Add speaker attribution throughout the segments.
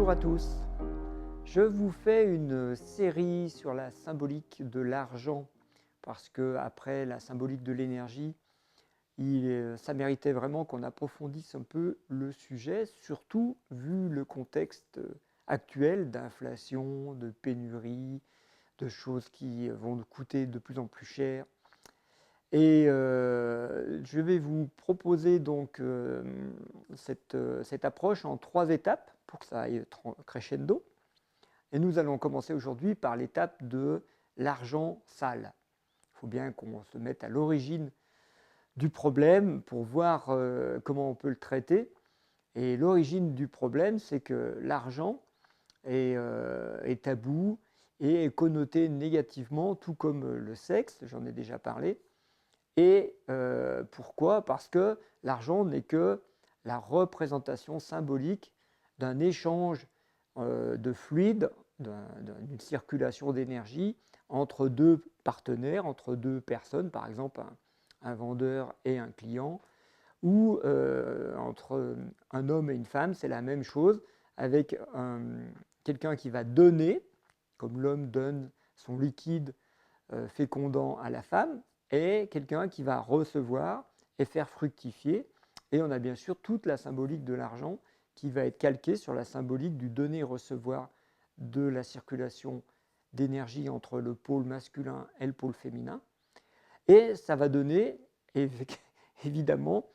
Speaker 1: Bonjour à tous. Je vous fais une série sur la symbolique de l'argent parce que après la symbolique de l'énergie, ça méritait vraiment qu'on approfondisse un peu le sujet, surtout vu le contexte actuel d'inflation, de pénurie, de choses qui vont nous coûter de plus en plus cher. Et je vais vous proposer donc cette approche en 3 étapes pour que ça aille crescendo. Et nous allons commencer aujourd'hui par l'étape de l'argent sale. Il faut bien qu'on se mette à l'origine du problème pour voir comment on peut le traiter. Et l'origine du problème, c'est que l'argent est tabou et est connoté négativement, tout comme le sexe, j'en ai déjà parlé. Et pourquoi? Parce que l'argent n'est que la représentation symbolique d'un échange de fluide, d'une circulation d'énergie entre deux partenaires, entre deux personnes, par exemple un vendeur et un client, ou entre un homme et une femme, c'est la même chose, avec quelqu'un qui va donner, comme l'homme donne son liquide fécondant à la femme, et quelqu'un qui va recevoir et faire fructifier. Et on a bien sûr toute la symbolique de l'argent qui va être calquée sur la symbolique du donner-recevoir de la circulation d'énergie entre le pôle masculin et le pôle féminin. Et ça va donner évidemment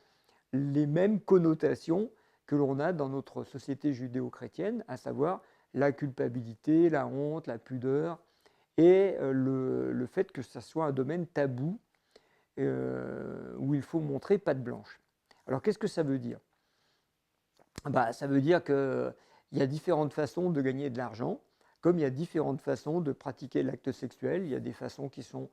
Speaker 1: les mêmes connotations que l'on a dans notre société judéo-chrétienne, à savoir la culpabilité, la honte, la pudeur, et le fait que ça soit un domaine tabou où il faut montrer patte blanche. Alors qu'est-ce que ça veut dire? Ça veut dire qu'il y a différentes façons de gagner de l'argent, comme il y a différentes façons de pratiquer l'acte sexuel. Il y a des façons qui sont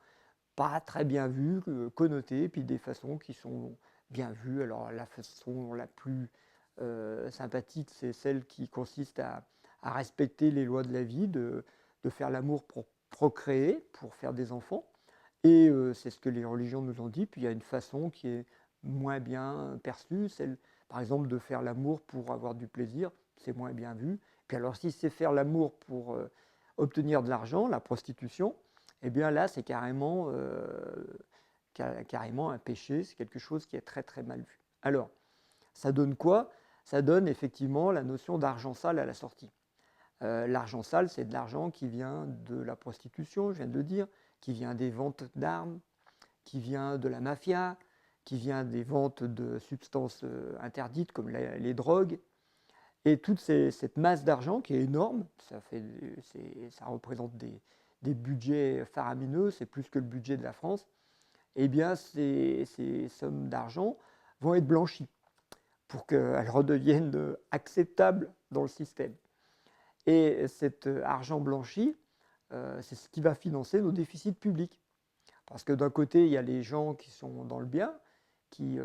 Speaker 1: pas très bien vues, connotées, puis des façons qui sont bien vues. Alors la façon la plus sympathique, c'est celle qui consiste à respecter les lois de la vie, de faire l'amour pour procréer, pour faire des enfants. Et c'est ce que les religions nous ont dit. Puis il y a une façon qui est moins bien perçue, celle par exemple de faire l'amour pour avoir du plaisir, c'est moins bien vu. Puis alors si c'est faire l'amour pour obtenir de l'argent, la prostitution, eh bien là c'est carrément un péché, c'est quelque chose qui est très très mal vu. Alors, ça donne quoi? Ça donne effectivement la notion d'argent sale à la sortie. L'argent sale, c'est de l'argent qui vient de la prostitution, je viens de le dire, qui vient des ventes d'armes, qui vient de la mafia, qui vient des ventes de substances interdites comme les drogues. Et toute cette masse d'argent qui est énorme, ça représente des budgets faramineux, c'est plus que le budget de la France, eh bien ces sommes d'argent vont être blanchies pour qu'elles redeviennent acceptables dans le système. Et cet argent blanchi, c'est ce qui va financer nos déficits publics. Parce que d'un côté, il y a les gens qui sont dans le bien, qui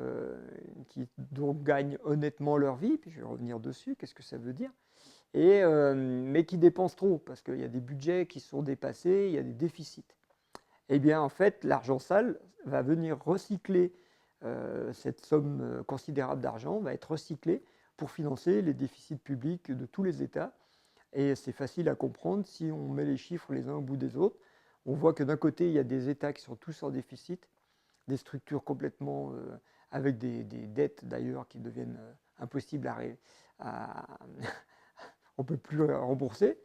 Speaker 1: donc gagnent honnêtement leur vie, puis je vais revenir dessus, qu'est-ce que ça veut dire, mais qui dépensent trop, parce qu'il y a des budgets qui sont dépassés, il y a des déficits. Eh bien, en fait, l'argent sale va venir recycler cette somme considérable d'argent, va être recyclée pour financer les déficits publics de tous les États. Et c'est facile à comprendre si on met les chiffres les uns au bout des autres. On voit que d'un côté, il y a des États qui sont tous en déficit, des structures complètement avec des dettes d'ailleurs qui deviennent impossibles on ne peut plus rembourser.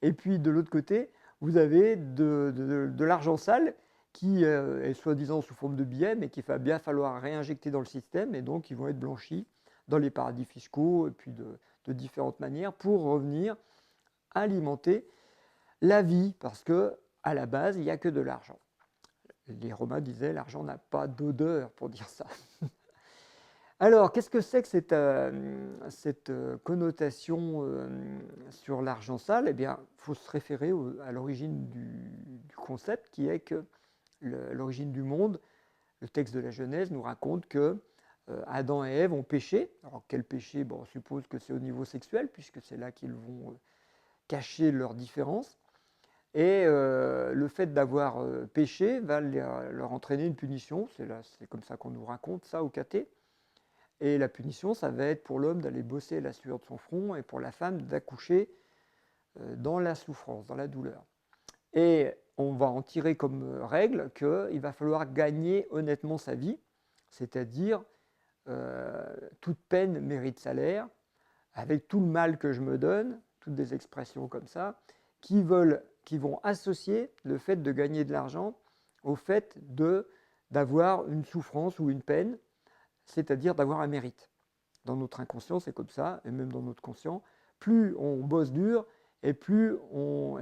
Speaker 1: Et puis de l'autre côté, vous avez de l'argent sale qui est soi-disant sous forme de billets, mais qu'il va bien falloir réinjecter dans le système, et donc ils vont être blanchis dans les paradis fiscaux, et puis de différentes manières, pour revenir alimenter la vie, parce que à la base, il n'y a que de l'argent. Les Romains disaient l'argent n'a pas d'odeur, pour dire ça. Alors, qu'est-ce que c'est que cette connotation sur l'argent sale? Eh bien, il faut se référer à l'origine du concept, qui est que l'origine du monde, le texte de la Genèse nous raconte que Adam et Ève ont péché. Alors, quel péché? Bon, on suppose que c'est au niveau sexuel, puisque c'est là qu'ils vont cacher leurs différences. Et le fait d'avoir péché va leur entraîner une punition. C'est comme ça qu'on nous raconte ça au caté. Et la punition, ça va être pour l'homme d'aller bosser à la sueur de son front et pour la femme d'accoucher dans la souffrance, dans la douleur. Et on va en tirer comme règle qu'il va falloir gagner honnêtement sa vie, c'est-à-dire toute peine mérite salaire, avec tout le mal que je me donne, toutes des expressions comme ça, qui vont associer le fait de gagner de l'argent au fait d'avoir une souffrance ou une peine, c'est-à-dire d'avoir un mérite. Dans notre inconscient, c'est comme ça, et même dans notre conscient, plus on bosse dur, et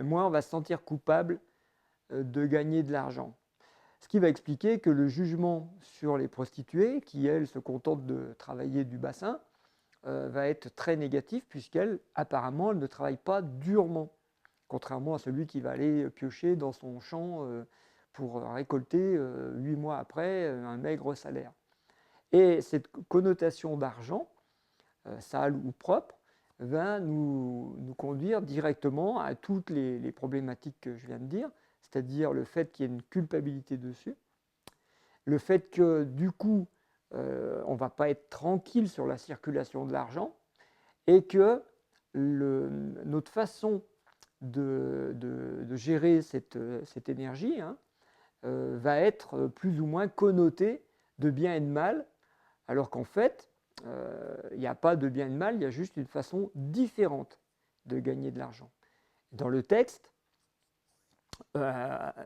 Speaker 1: moins on va se sentir coupable de gagner de l'argent. Ce qui va expliquer que le jugement sur les prostituées, qui elles se contentent de travailler du bassin, va être très négatif, puisqu'elles, apparemment, elles ne travaillent pas durement, contrairement à celui qui va aller piocher dans son champ pour récolter 8 mois après un maigre salaire. Et cette connotation d'argent, sale ou propre, va nous conduire directement à toutes les problématiques que je viens de dire, c'est-à-dire le fait qu'il y ait une culpabilité dessus, le fait que du coup, on ne va pas être tranquille sur la circulation de l'argent, et que notre façon de gérer cette énergie va être plus ou moins connotée de bien et de mal, alors qu'en fait, il n'y a pas de bien et de mal, il y a juste une façon différente de gagner de l'argent. Dans le texte,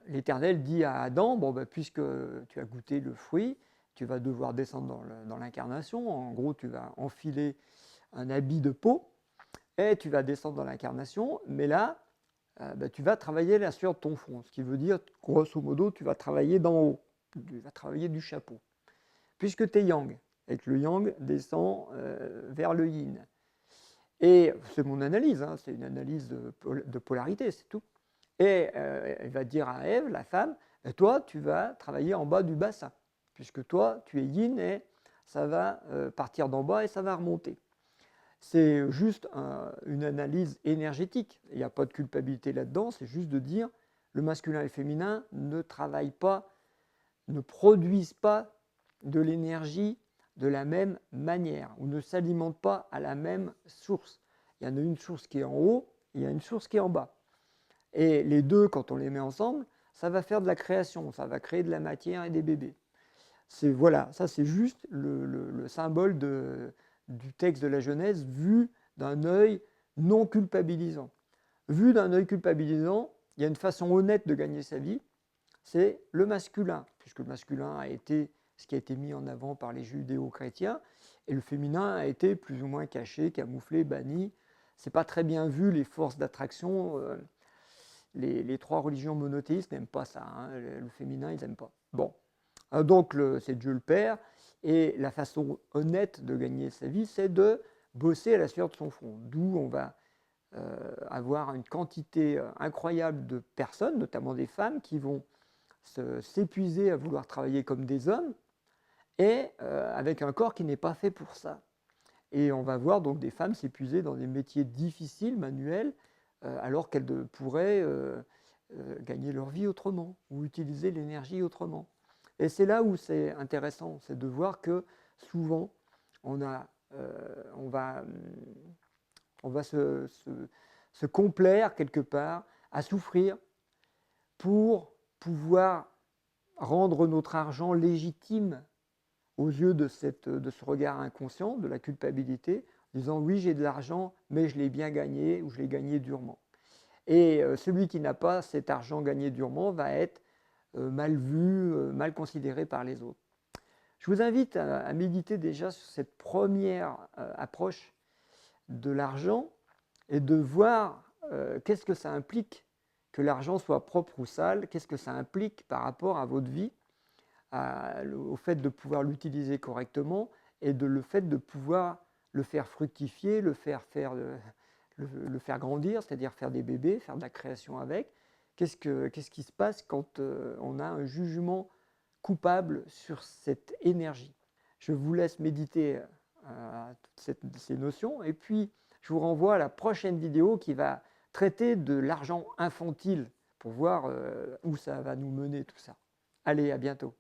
Speaker 1: l'Éternel dit à Adam, bon, puisque tu as goûté le fruit, tu vas devoir descendre dans l'incarnation. En gros, tu vas enfiler un habit de peau et tu vas descendre dans l'incarnation. Mais là, tu vas travailler la sueur de ton front, ce qui veut dire, grosso modo, tu vas travailler d'en haut, tu vas travailler du chapeau. Puisque tu es yang, et que le yang descend vers le yin. Et c'est mon analyse, c'est une analyse de polarité, c'est tout. Et elle va dire à Ève, la femme, et toi, tu vas travailler en bas du bassin, puisque toi, tu es yin et ça va partir d'en bas et ça va remonter. C'est juste une analyse énergétique. Il n'y a pas de culpabilité là-dedans, c'est juste de dire le masculin et le féminin ne travaillent pas, ne produisent pas de l'énergie de la même manière, ou ne s'alimentent pas à la même source. Il y en a une source qui est en haut, et il y a une source qui est en bas. Et les deux, quand on les met ensemble, ça va faire de la création, ça va créer de la matière et des bébés. Voilà, ça c'est juste le symbole du texte de la Genèse vu d'un œil non culpabilisant. Vu d'un œil culpabilisant, il y a une façon honnête de gagner sa vie, c'est le masculin, puisque le masculin a été ce qui a été mis en avant par les judéo-chrétiens, et le féminin a été plus ou moins caché, camouflé, banni. C'est pas très bien vu, les forces d'attraction. Les trois religions monothéistes n'aiment pas ça, le féminin, ils n'aiment pas. Bon, donc c'est Dieu le Père, et la façon honnête de gagner sa vie, c'est de bosser à la sueur de son front, d'où on va avoir une quantité incroyable de personnes, notamment des femmes, qui vont s'épuiser à vouloir travailler comme des hommes, et avec un corps qui n'est pas fait pour ça. Et on va voir donc des femmes s'épuiser dans des métiers difficiles, manuels, alors qu'elles pourraient gagner leur vie autrement, ou utiliser l'énergie autrement. Et c'est là où c'est intéressant, c'est de voir que souvent, on va se complaire quelque part à souffrir pour pouvoir rendre notre argent légitime aux yeux de ce regard inconscient, de la culpabilité, en disant oui, j'ai de l'argent, mais je l'ai bien gagné ou je l'ai gagné durement. Et celui qui n'a pas cet argent gagné durement va être mal vu, mal considéré par les autres. Je vous invite à méditer déjà sur cette première approche de l'argent et de voir qu'est-ce que ça implique que l'argent soit propre ou sale, qu'est-ce que ça implique par rapport à votre vie, au fait de pouvoir l'utiliser correctement et le fait de pouvoir le faire fructifier, le faire grandir, c'est-à-dire faire des bébés, faire de la création avec. Qu'est-ce qui se passe quand on a un jugement coupable sur cette énergie? Je vous laisse méditer ces notions et puis je vous renvoie à la prochaine vidéo qui va traiter de l'argent infantile pour voir où ça va nous mener tout ça. Allez, à bientôt.